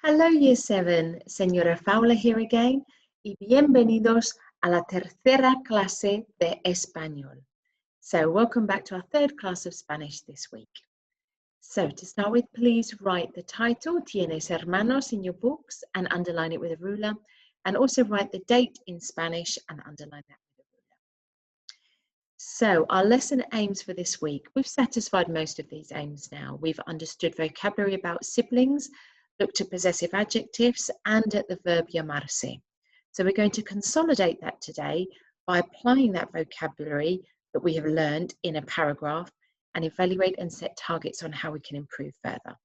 Hello Year 7, Señora Fowler here again y bienvenidos a la tercera clase de español. So welcome back to our third class of Spanish this week. So to start with, please write the title, Tienes hermanos, in your books and underline it with a ruler, and also write the date in Spanish and underline that with a ruler. So our lesson aims for this week, we've satisfied most of these aims now. We've understood vocabulary about siblings, looked at possessive adjectives and at the verb llamarse. So we're going to consolidate that today by applying that vocabulary that we have learned in a paragraph and evaluate and set targets on how we can improve further.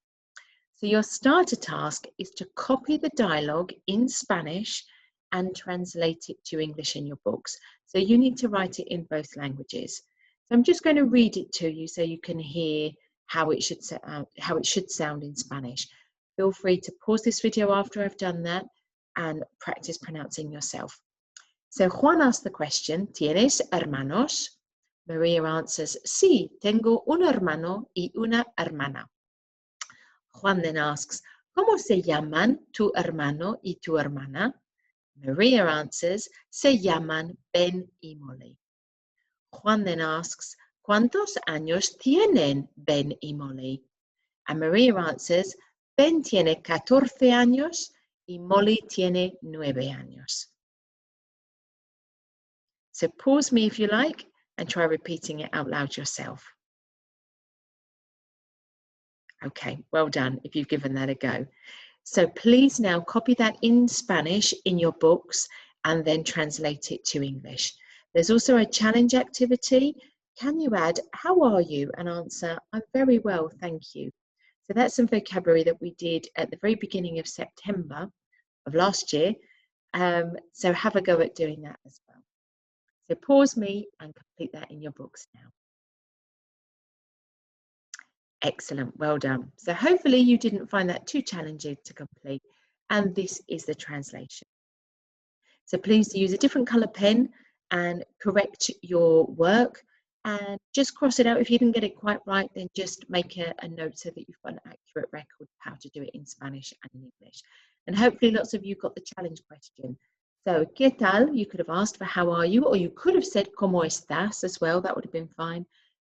So your starter task is to copy the dialogue in Spanish and translate it to English in your books. So you need to write it in both languages. So I'm just going to read it to you so you can hear how it should sound in Spanish. Feel free to pause this video after I've done that and practice pronouncing yourself. So Juan asks the question, ¿Tienes hermanos? Maria answers, sí, tengo un hermano y una hermana. Juan then asks, ¿Cómo se llaman tu hermano y tu hermana? Maria answers, se llaman Ben y Molly. Juan then asks, ¿Cuántos años tienen Ben y Molly? And Maria answers, Ben tiene 14 años y Molly tiene 9 años. So pause me if you like and try repeating it out loud yourself. Okay, well done if you've given that a go. So please now copy that in Spanish in your books and then translate it to English. There's also a challenge activity. Can you add, how are you? And answer, I'm very well, thank you. So that's some vocabulary that we did at the very beginning of September of last year. So have a go at doing that as well. So pause me and complete that in your books now. Excellent, well done. So hopefully you didn't find that too challenging to complete. And this is the translation. So please use a different colour pen and correct your work. And just cross it out. If you didn't get it quite right, then just make a note so that you've got an accurate record of how to do it in Spanish and in English. And hopefully lots of you got the challenge question. So, ¿qué tal? You could have asked for how are you, or you could have said ¿cómo estás? As well, that would have been fine.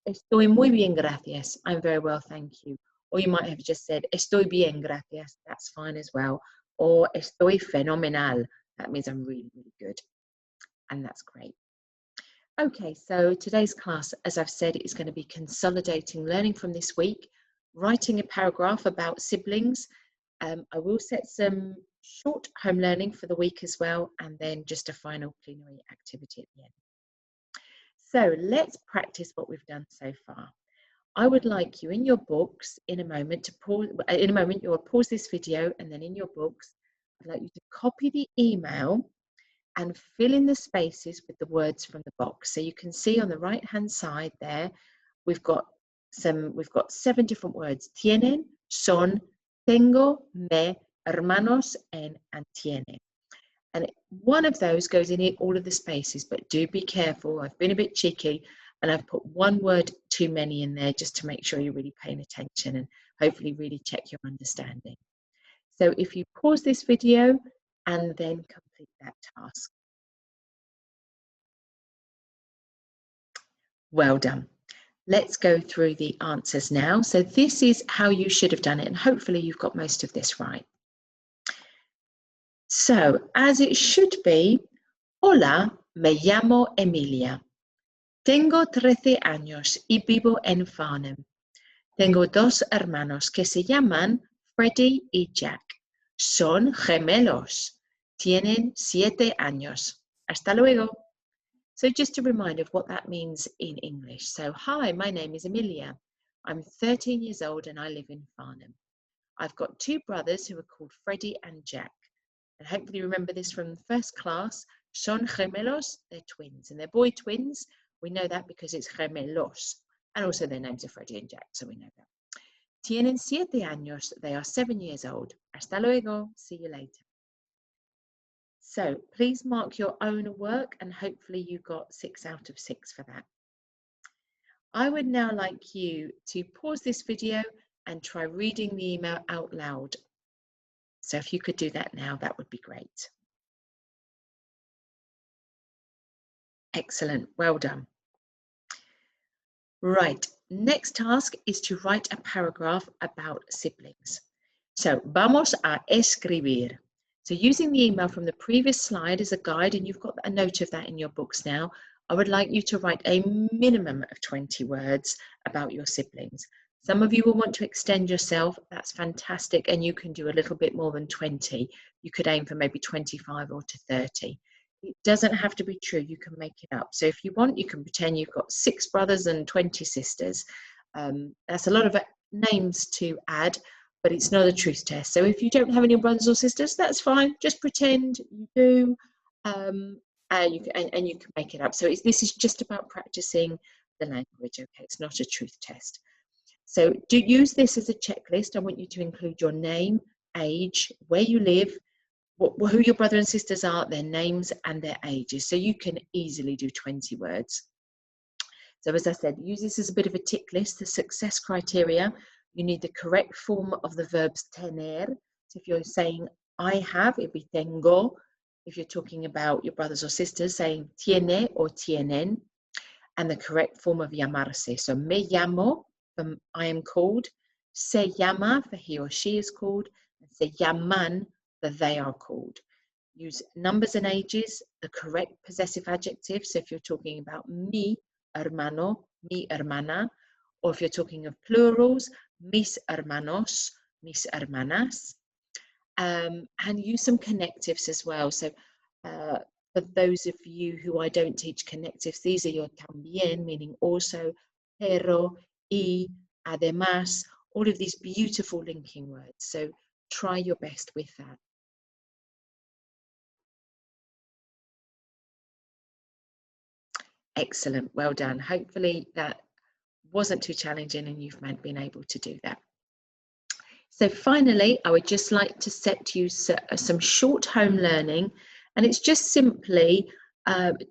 Estoy muy bien, gracias. I'm very well, thank you. Or you might have just said estoy bien, gracias. That's fine as well. Or estoy fenomenal. That means I'm really, really good. And that's great. Okay, so today's class, as I've said, is going to be consolidating learning from this week, writing a paragraph about siblings. I will set some short home learning for the week as well, and then just a final plenary activity at the end. So let's practice what we've done so far. I would like you in your books in a moment to pause. In a moment, you'll pause this video, and then in your books, I'd like you to copy the email and fill in the spaces with the words from the box. So you can see on the right-hand side there, we've got 7 different words: tienen, son, tengo, me, hermanos, and tiene. And one of those goes in all of the spaces, but do be careful. I've been a bit cheeky and I've put one word too many in there just to make sure you're really paying attention and hopefully really check your understanding. So if you pause this video and then complete that task. Well done. Let's go through the answers now. So this is how you should have done it, and hopefully you've got most of this right. So, as it should be, hola, me llamo Emilia. Tengo 13 años y vivo en Farnham. Tengo 2 hermanos que se llaman Freddie y Jack. Son gemelos. Tienen 7 años. Hasta luego. So just a reminder of what that means in English. So, hi, my name is Emilia. I'm 13 years old and I live in Farnham. I've got 2 brothers who are called Freddie and Jack. And hopefully you remember this from the first class. Son gemelos, they're twins. And they're boy twins. We know that because it's gemelos. And also their names are Freddie and Jack, so we know that. Tienen 7 años, they are 7 years old. Hasta luego, see you later. So please mark your own work and hopefully you got 6 out of 6 for that. I would now like you to pause this video and try reading the email out loud. So if you could do that now, that would be great. Excellent, well done. Right, next task is to write a paragraph about siblings. So, vamos a escribir. So using the email from the previous slide as a guide, and you've got a note of that in your books now, I would like you to write a minimum of 20 words about your siblings. Some of you will want to extend yourself, that's fantastic, and you can do a little bit more than 20. You could aim for maybe 25 or to 30. It doesn't have to be true, you can make it up. So if you want, you can pretend you've got 6 brothers and 20 sisters. That's a lot of names to add, but it's not a truth test. So if you don't have any brothers or sisters, that's fine. Just pretend you do, and you can make it up. So this is just about practicing the language, okay? It's not a truth test. So do use this as a checklist. I want you to include your name, age, where you live, who your brother and sisters are, their names and their ages. So you can easily do 20 words. So as I said, use this as a bit of a tick list, the success criteria. You need the correct form of the verbs tener. So if you're saying I have, it'd be tengo. If you're talking about your brothers or sisters, saying tiene or tienen. And the correct form of llamarse. So me llamo, for I am called. Se llama, for he or she is called. And se llaman, that they are called. Use numbers and ages, the correct possessive adjective. So if you're talking about mi hermano, mi hermana, or if you're talking of plurals, mis hermanos, mis hermanas, and use some connectives as well. So for those of you who I don't teach connectives, these are your también, meaning also, pero, y, además, all of these beautiful linking words. So try your best with that. Excellent, well done. Hopefully that wasn't too challenging and you've been able to do that. So finally, I would just like to set you some short home learning, and it's just simply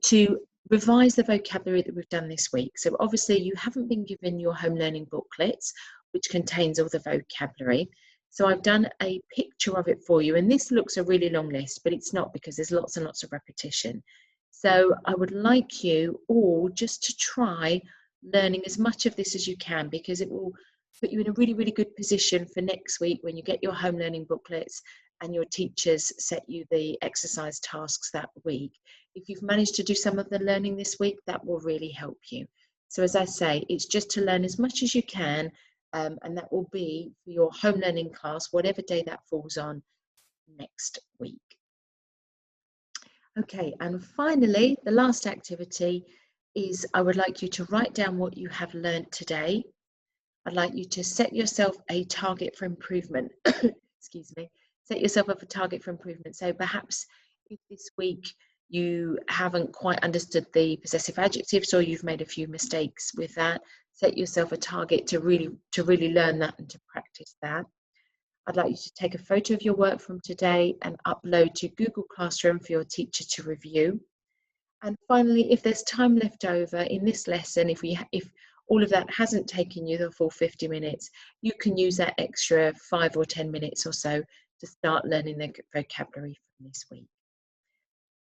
to revise the vocabulary that we've done this week. So obviously you haven't been given your home learning booklets, which contains all the vocabulary. So I've done a picture of it for you, and this looks a really long list, but it's not, because there's lots and lots of repetition. So I would like you all just to try learning as much of this as you can, because it will put you in a really, really good position for next week when you get your home learning booklets and your teachers set you the exercise tasks that week. If you've managed to do some of the learning this week, that will really help you. So as I say, it's just to learn as much as you can, and that will be for your home learning class, whatever day that falls on next week. Okay, and finally, the last activity is I would like you to write down what you have learned today. I'd like you to set yourself a target for improvement. Excuse me. Set yourself up a target for improvement. So perhaps if this week you haven't quite understood the possessive adjectives, or you've made a few mistakes with that, set yourself a target to really learn that and to practice that. I'd like you to take a photo of your work from today and upload to Google Classroom for your teacher to review. And finally, if there's time left over in this lesson, if all of that hasn't taken you the full 50 minutes, you can use that extra 5 or 10 minutes or so to start learning the vocabulary from this week.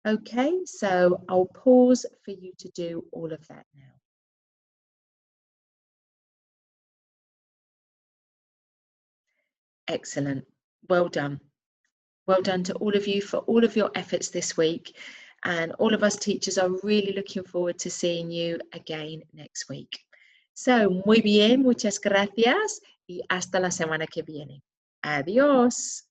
Okay, so I'll pause for you to do all of that now. Excellent, well done. Well done to all of you for all of your efforts this week. And all of us teachers are really looking forward to seeing you again next week. So, muy bien, muchas gracias y hasta la semana que viene. Adiós.